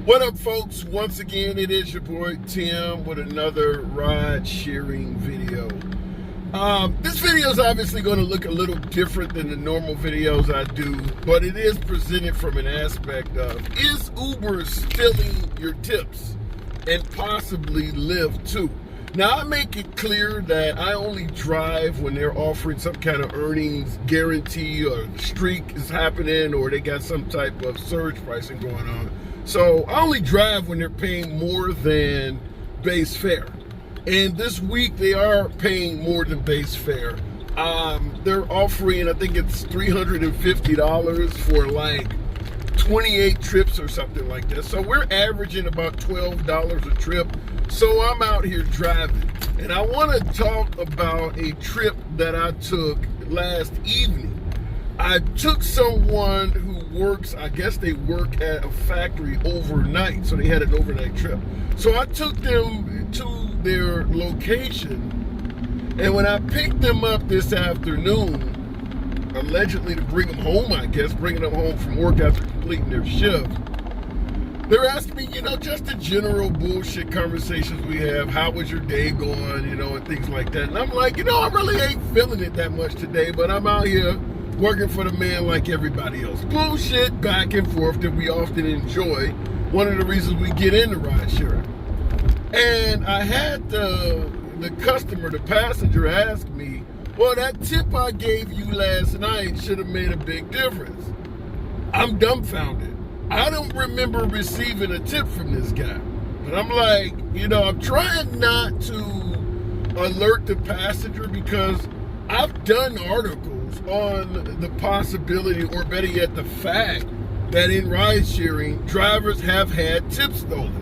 What up, folks? Once again, it is your boy Tim with another ride sharing video. This video is obviously going to look a little different than the normal videos I do, but it is presented from an aspect of, is Uber stealing your tips? And possibly Lyft too. Now, I make it clear that I only drive when they're offering some kind of earnings guarantee or streak is happening or they got some type of surge pricing going on. So I only drive when they're paying more than base fare. And this week they are paying more than base fare. They're offering, I think it's $350 for like 28 trips or something like that. So we're averaging about $12 a trip. So I'm out here driving. And I want to talk about a trip that I took last evening. I took someone who works, I guess they work at a factory overnight, so they had an overnight trip. So I took them to their location, and when I picked them up this afternoon, allegedly to bring them home, I guess, bringing them home from work after completing their shift, they're asking me, just the general bullshit conversations we have. How was your day going, and things like that. And I'm like, I really ain't feeling it that much today, but I'm out here working for the man like everybody else. Bullshit back and forth that we often enjoy. One of the reasons we get into ride sharing. And I had the customer, the passenger, ask me, well, that tip I gave you last night should have made a big difference. I'm dumbfounded. I don't remember receiving a tip from this guy. But I'm like, I'm trying not to alert the passenger because I've done articles on the possibility, or better yet, the fact that in ride sharing, drivers have had tips stolen.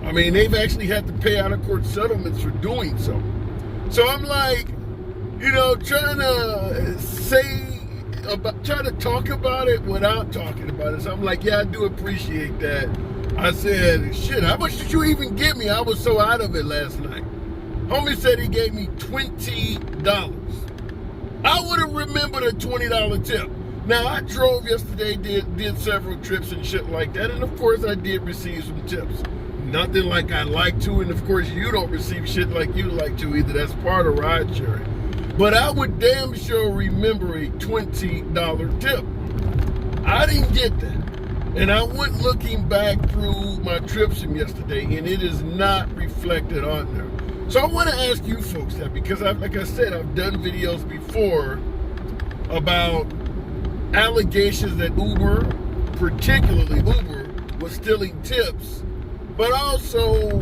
I mean, they've actually had to pay out of court settlements for doing so. So I'm like, trying to talk about it without talking about it. So I'm like, yeah, I do appreciate that. I said, shit, how much did you even give me? I was so out of it last night. Homie said he gave me $20. I would have remembered a $20 tip. Now, I drove yesterday, did several trips and shit like that, and of course I did receive some tips. Nothing like I like to, and of course you don't receive shit like you like to either. That's part of ride sharing. But I would damn sure remember a $20 tip. I didn't get that. And I went looking back through my trips from yesterday, and it is not reflected on there. So I want to ask you folks that, because like I said, I've done videos before about allegations that Uber, particularly Uber, was stealing tips, but also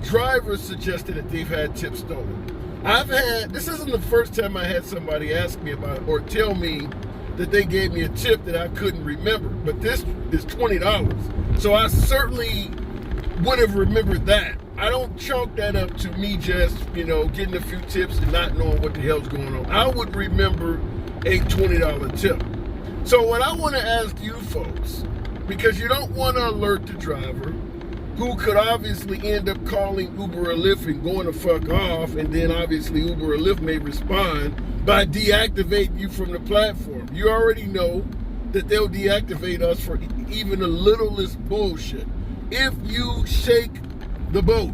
drivers suggested that they've had tips stolen. This isn't the first time I had somebody ask me about it or tell me that they gave me a tip that I couldn't remember, but this is $20. So I certainly would have remembered that. I don't chalk that up to me just, getting a few tips and not knowing what the hell's going on. I would remember a $20 tip. So what I want to ask you folks, because you don't want to alert the driver who could obviously end up calling Uber or Lyft and going to fuck off, and then obviously Uber or Lyft may respond by deactivating you from the platform. You already know that they'll deactivate us for even the littlest bullshit. If you shake the boat,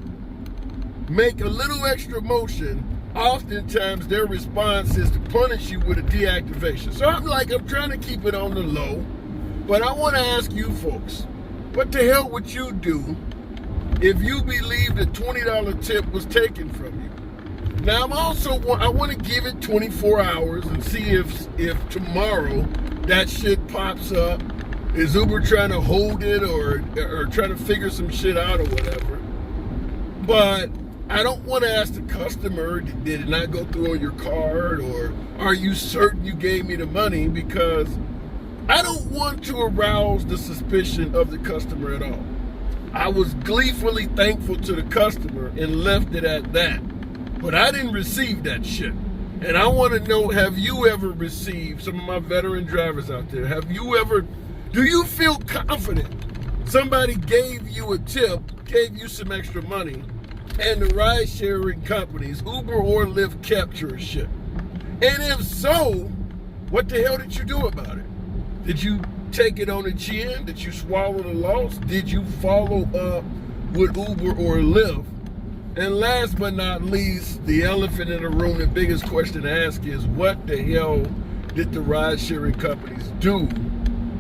make a little extra motion, oftentimes their response is to punish you with a deactivation. So I'm trying to keep it on the low, but I want to ask you folks, what the hell would you do if you believe the $20 tip was taken from you? Now I want to give it 24 hours and see if tomorrow that shit pops up. Is Uber trying to hold it or trying to figure some shit out or whatever? But I don't want to ask the customer, did it not go through on your card, or are you certain you gave me the money? Because I don't want to arouse the suspicion of the customer at all. I was gleefully thankful to the customer and left it at that. But I didn't receive that shit. And I want to know, have you ever received, some of my veteran drivers out there, do you feel confident somebody gave you a tip, gave you some extra money, and the ride sharing companies, Uber or Lyft, kept your shit? And if so, what the hell did you do about it? Did you take it on the chin? Did you swallow the loss? Did you follow up with Uber or Lyft? And last but not least, the elephant in the room, the biggest question to ask is, what the hell did the ride-sharing companies do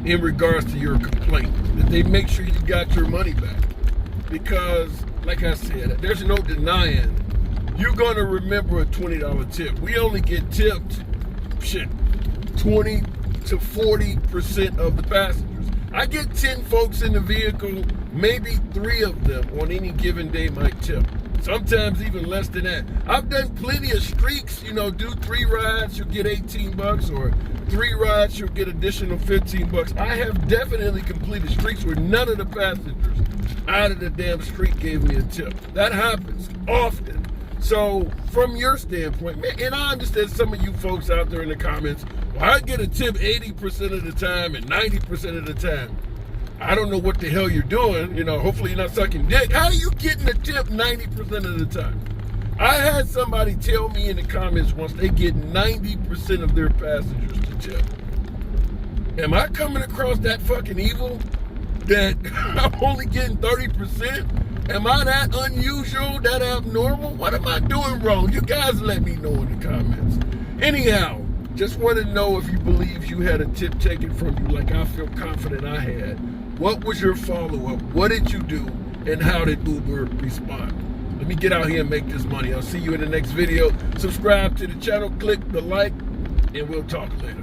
in regards to your complaint? Did they make sure you got your money back? Because, like I said, there's no denying you're going to remember a $20 tip. We only get tipped, 20 to 40% of the passengers. I get 10 folks in the vehicle, maybe 3 of them on any given day might tip. Sometimes even less than that. I've done plenty of streaks, do 3 rides, you'll get $18, or 3 rides, you'll get additional $15. I have definitely completed streaks where none of the passengers out of the damn streak gave me a tip. That happens often. So from your standpoint, man, and I understand some of you folks out there in the comments, well, I get a tip 80% of the time and 90% of the time. I don't know what the hell you're doing. Hopefully you're not sucking dick. How are you getting a tip 90% of the time? I had somebody tell me in the comments once they get 90% of their passengers to tip. Am I coming across that fucking evil that I'm only getting 30%? Am I that unusual, that abnormal? What am I doing wrong? You guys let me know in the comments. Anyhow, just want to know if you believe you had a tip taken from you like I feel confident I had. What was your follow-up? What did you do? And how did Uber respond? Let me get out here and make this money. I'll see you in the next video. Subscribe to the channel, click the like, and we'll talk later.